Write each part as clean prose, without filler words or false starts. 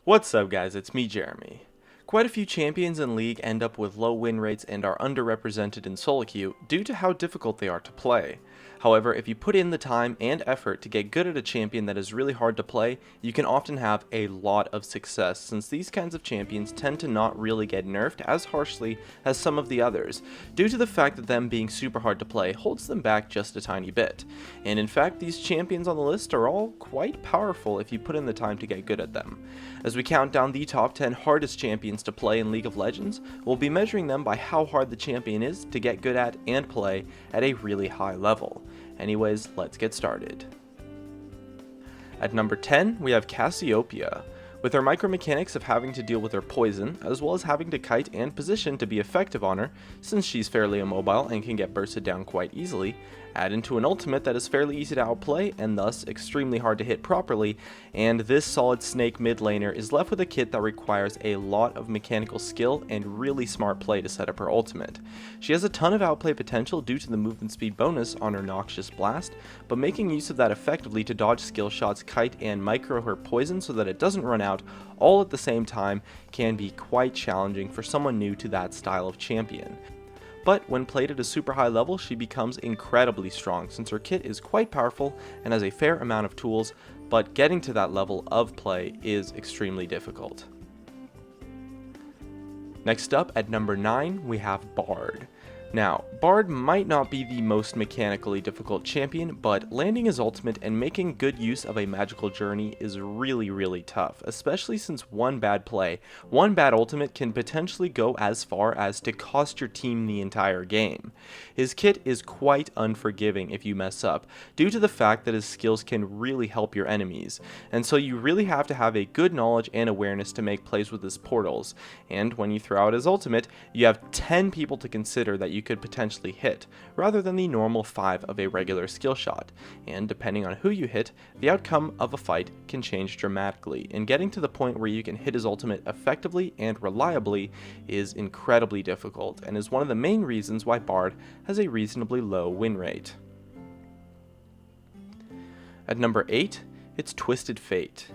What's up guys, it's me Jeremy. Quite a few champions in League end up with low win rates and are underrepresented in solo queue due to how difficult they are to play. However, if you put in the time and effort to get good at a champion that is really hard to play, you can often have a lot of success, since these kinds of champions tend to not really get nerfed as harshly as some of the others, due to the fact that them being super hard to play holds them back just a tiny bit. And in fact, these champions on the list are all quite powerful if you put in the time to get good at them. As we count down the top 10 hardest champions to play in League of Legends, we'll be measuring them by how hard the champion is to get good at and play at a really high level. Anyways, let's get started. At number 10, we have Cassiopeia. With her micromechanics of having to deal with her poison, as well as having to kite and position to be effective on her, since she's fairly immobile and can get bursted down quite easily, add into an ultimate that is fairly easy to outplay and thus extremely hard to hit properly, and this solid snake mid laner is left with a kit that requires a lot of mechanical skill and really smart play to set up her ultimate. She has a ton of outplay potential due to the movement speed bonus on her Noxious Blast, but making use of that effectively to dodge skill shots, kite, and micro her poison so that it doesn't run out all at the same time can be quite challenging for someone new to that style of champion. But when played at a super high level, she becomes incredibly strong since her kit is quite powerful and has a fair amount of tools, but getting to that level of play is extremely difficult. Next up at number 9, we have Bard. Now, Bard might not be the most mechanically difficult champion, but landing his ultimate and making good use of a magical journey is really tough, especially since one bad play, one bad ultimate can potentially go as far as to cost your team the entire game. His kit is quite unforgiving if you mess up, due to the fact that his skills can really help your enemies, and so you really have to have a good knowledge and awareness to make plays with his portals, and when you throw out his ultimate, you have 10 people to consider that you could potentially hit, rather than the normal 5 of a regular skill shot, and depending on who you hit, the outcome of a fight can change dramatically, and getting to the point where you can hit his ultimate effectively and reliably is incredibly difficult, and is one of the main reasons why Bard has a reasonably low win rate. At number 8, it's Twisted Fate.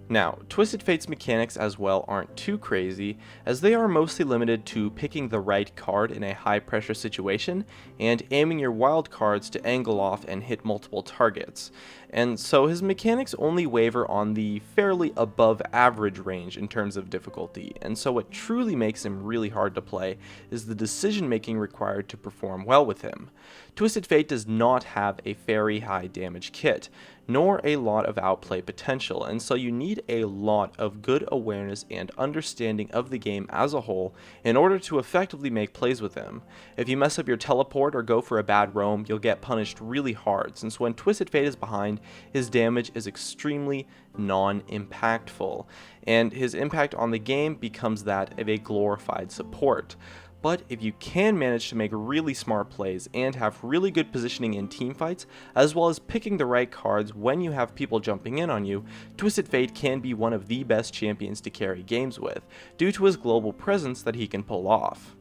Now, Twisted Fate's mechanics as well aren't too crazy, as they are mostly limited to picking the right card in a high pressure situation, and aiming your wild cards to angle off and hit multiple targets. And so his mechanics only waver on the fairly above average range in terms of difficulty, and so what truly makes him really hard to play is the decision making required to perform well with him. Twisted Fate does not have a very high damage kit, nor a lot of outplay potential, and so you need a lot of good awareness and understanding of the game as a whole in order to effectively make plays with him. If you mess up your teleport or go for a bad roam, you'll get punished really hard, since when Twisted Fate is behind, his damage is extremely non-impactful, and his impact on the game becomes that of a glorified support. But if you can manage to make really smart plays and have really good positioning in teamfights, as well as picking the right cards when you have people jumping in on you, Twisted Fate can be one of the best champions to carry games with, due to his global presence that he can pull off.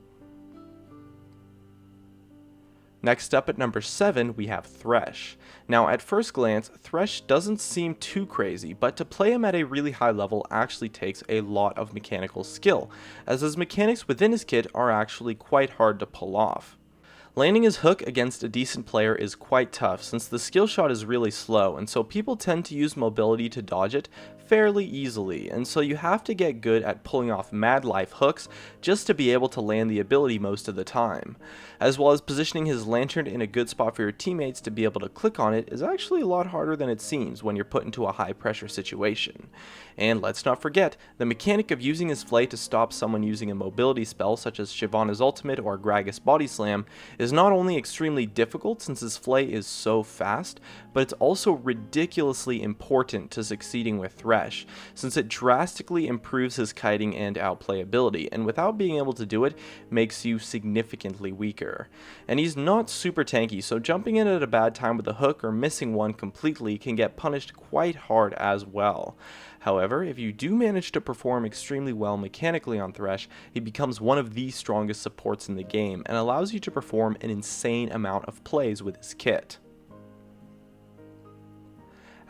Next up at number 7, we have Thresh. Now, at first glance, Thresh doesn't seem too crazy, but to play him at a really high level actually takes a lot of mechanical skill, as his mechanics within his kit are actually quite hard to pull off. Landing his hook against a decent player is quite tough, since the skill shot is really slow, and so people tend to use mobility to dodge it fairly easily, and so you have to get good at pulling off mad life hooks just to be able to land the ability most of the time. As well as positioning his lantern in a good spot for your teammates to be able to click on it is actually a lot harder than it seems when you're put into a high pressure situation. And let's not forget, the mechanic of using his flay to stop someone using a mobility spell such as Shyvana's ultimate or Gragas Body Slam is not only extremely difficult since his flay is so fast, but it's also ridiculously important to succeeding with Thresh, since it drastically improves his kiting and outplay ability, and without being able to do it, makes you significantly weaker. And he's not super tanky, so jumping in at a bad time with a hook or missing one completely can get punished quite hard as well. However, if you do manage to perform extremely well mechanically on Thresh, he becomes one of the strongest supports in the game and allows you to perform an insane amount of plays with his kit.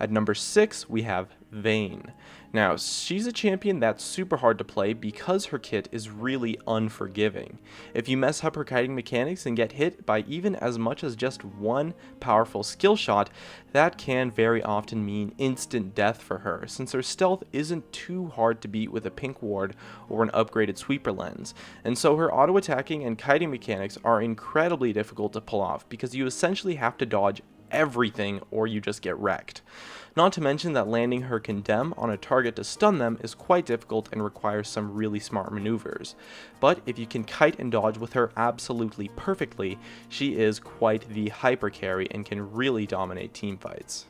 At number 6, we have Vayne. Now, she's a champion that's super hard to play because her kit is really unforgiving. If you mess up her kiting mechanics and get hit by even as much as just one powerful skill shot, that can very often mean instant death for her, since her stealth isn't too hard to beat with a pink ward or an upgraded sweeper lens, and so her auto attacking and kiting mechanics are incredibly difficult to pull off because you essentially have to dodge everything or you just get wrecked. Not to mention that landing her condemn on a target to stun them is quite difficult and requires some really smart maneuvers. But if you can kite and dodge with her absolutely perfectly, she is quite the hyper carry and can really dominate team fights.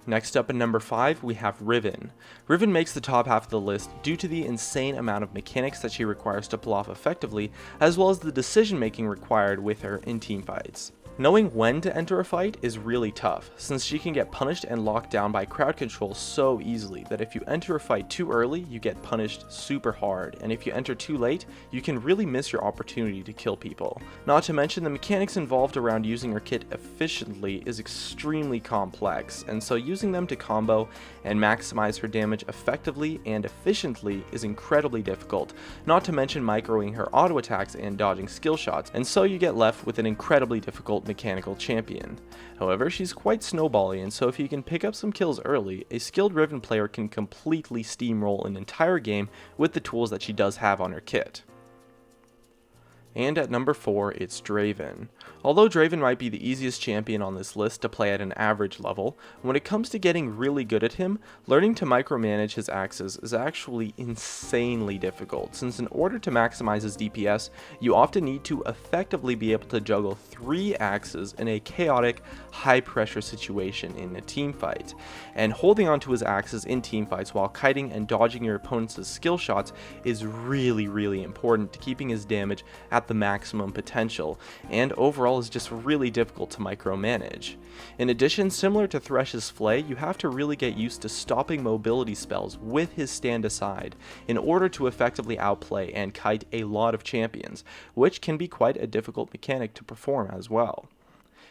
Next up at number 5, we have Riven. Riven makes the top half of the list due to the insane amount of mechanics that she requires to pull off effectively, as well as the decision making required with her in team fights. Knowing when to enter a fight is really tough, since she can get punished and locked down by crowd control so easily that if you enter a fight too early, you get punished super hard, and if you enter too late, you can really miss your opportunity to kill people. Not to mention the mechanics involved around using her kit efficiently is extremely complex, and so using them to combo and maximize her damage effectively and efficiently is incredibly difficult, not to mention microing her auto attacks and dodging skill shots, and so you get left with an incredibly difficult mechanical champion. However, she's quite snowbally, and so if you can pick up some kills early, a skilled Riven player can completely steamroll an entire game with the tools that she does have on her kit. And at number 4, it's Draven. Although Draven might be the easiest champion on this list to play at an average level, when it comes to getting really good at him, learning to micromanage his axes is actually insanely difficult, since in order to maximize his DPS, you often need to effectively be able to juggle 3 axes in a chaotic, high-pressure situation in a team fight. And holding onto his axes in team fights while kiting and dodging your opponent's skill shots is really important to keeping his damage at the maximum potential, and overall is just really difficult to micromanage. In addition, similar to Thresh's Flay, you have to really get used to stopping mobility spells with his stand aside in order to effectively outplay and kite a lot of champions, which can be quite a difficult mechanic to perform as well.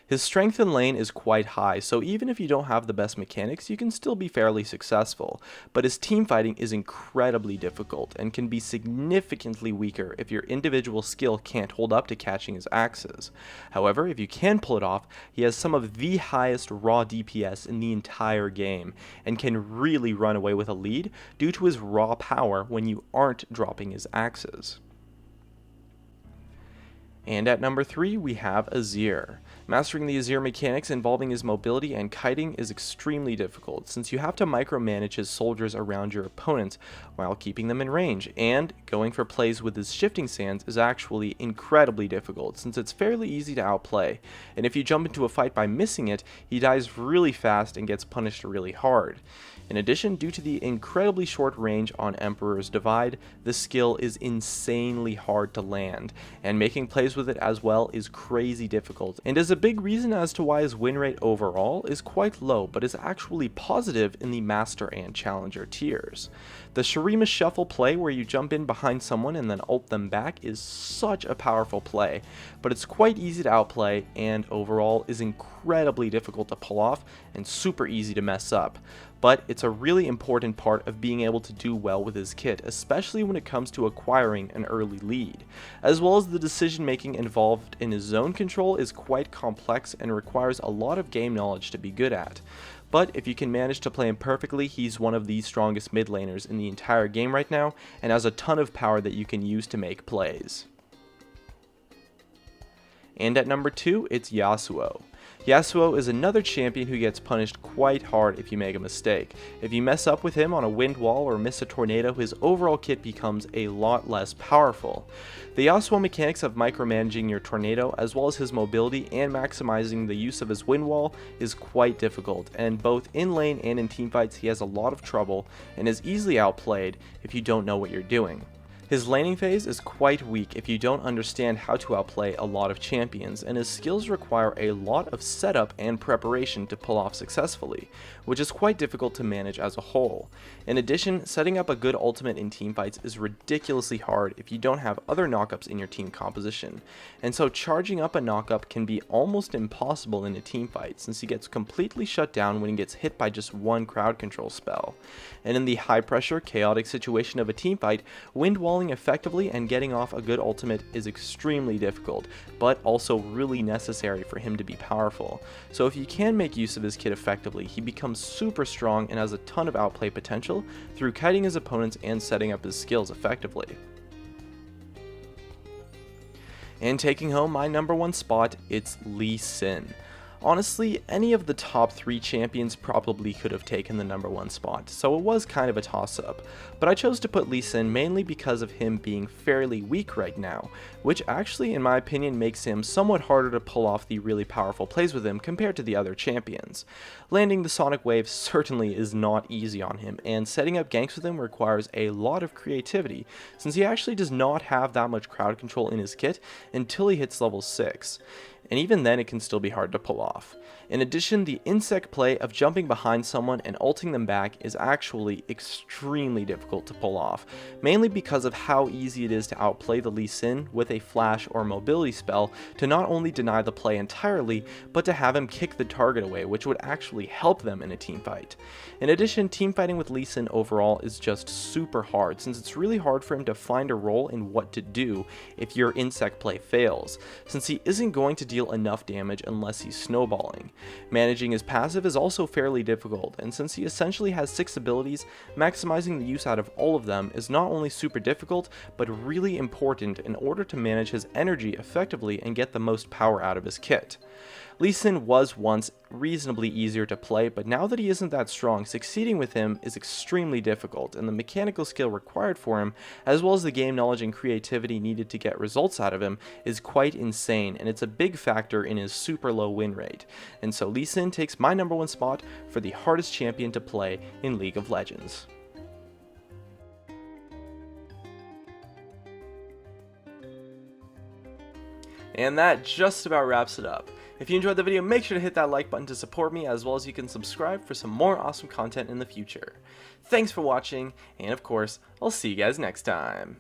His strength in lane is quite high, so even if you don't have the best mechanics, you can still be fairly successful, but his team fighting is incredibly difficult and can be significantly weaker if your individual skill can't hold up to catching his axes. However, if you can pull it off, he has some of the highest raw DPS in the entire game, and can really run away with a lead due to his raw power when you aren't dropping his axes. And at number 3, we have Azir. Mastering the Azir mechanics involving his mobility and kiting is extremely difficult, since you have to micromanage his soldiers around your opponents while keeping them in range, and going for plays with his shifting sands is actually incredibly difficult, since it's fairly easy to outplay, and if you jump into a fight by missing it, he dies really fast and gets punished really hard. In addition, due to the incredibly short range on Emperor's Divide, the skill is insanely hard to land, and making plays with it as well is crazy difficult, and is a big reason as to why his win rate overall is quite low, but is actually positive in the Master and Challenger tiers. The Shurima Shuffle play, where you jump in behind someone and then ult them back, is such a powerful play, but it's quite easy to outplay, and overall is incredibly difficult to pull off and super easy to mess up. But it's a really important part of being able to do well with his kit, especially when it comes to acquiring an early lead, as well as the decision making involved in his zone control is quite complex and requires a lot of game knowledge to be good at. But if you can manage to play him perfectly, he's one of the strongest mid laners in the entire game right now, and has a ton of power that you can use to make plays. And at number 2, it's Yasuo. Yasuo is another champion who gets punished quite hard if you make a mistake. If you mess up with him on a wind wall or miss a tornado, his overall kit becomes a lot less powerful. The Yasuo mechanics of micromanaging your tornado, as well as his mobility and maximizing the use of his wind wall, is quite difficult, and both in lane and in teamfights he has a lot of trouble and is easily outplayed if you don't know what you're doing. His laning phase is quite weak if you don't understand how to outplay a lot of champions, and his skills require a lot of setup and preparation to pull off successfully, which is quite difficult to manage as a whole. In addition, setting up a good ultimate in teamfights is ridiculously hard if you don't have other knockups in your team composition, and so charging up a knockup can be almost impossible in a teamfight since he gets completely shut down when he gets hit by just one crowd control spell. And in the high pressure, chaotic situation of a teamfight, wind walling effectively and getting off a good ultimate is extremely difficult, but also really necessary for him to be powerful. So if you can make use of his kit effectively, he becomes super strong and has a ton of outplay potential through kiting his opponents and setting up his skills effectively. And taking home my number 1 spot, it's Lee Sin. Honestly, any of the top 3 champions probably could have taken the number 1 spot, so it was kind of a toss-up, but I chose to put Lee Sin mainly because of him being fairly weak right now, which actually in my opinion makes him somewhat harder to pull off the really powerful plays with him compared to the other champions. Landing the Sonic Wave certainly is not easy on him, and setting up ganks with him requires a lot of creativity, since he actually does not have that much crowd control in his kit until he hits level 6. And even then it can still be hard to pull off. In addition, the insect play of jumping behind someone and ulting them back is actually extremely difficult to pull off, mainly because of how easy it is to outplay the Lee Sin with a flash or mobility spell to not only deny the play entirely, but to have him kick the target away, which would actually help them in a teamfight. In addition, teamfighting with Lee Sin overall is just super hard, since it's really hard for him to find a role in what to do if your insect play fails, since he isn't going to deal enough damage unless he's snowballing. Managing his passive is also fairly difficult, and since he essentially has 6 abilities, maximizing the use out of all of them is not only super difficult, but really important in order to manage his energy effectively and get the most power out of his kit. Lee Sin was once reasonably easier to play, but now that he isn't that strong, succeeding with him is extremely difficult, and the mechanical skill required for him, as well as the game knowledge and creativity needed to get results out of him, is quite insane, and it's a big factor in his super low win rate. And so Lee Sin takes my number 1 spot for the hardest champion to play in League of Legends. And that just about wraps it up. If you enjoyed the video, make sure to hit that like button to support me, as well as you can subscribe for some more awesome content in the future. Thanks for watching, and of course, I'll see you guys next time.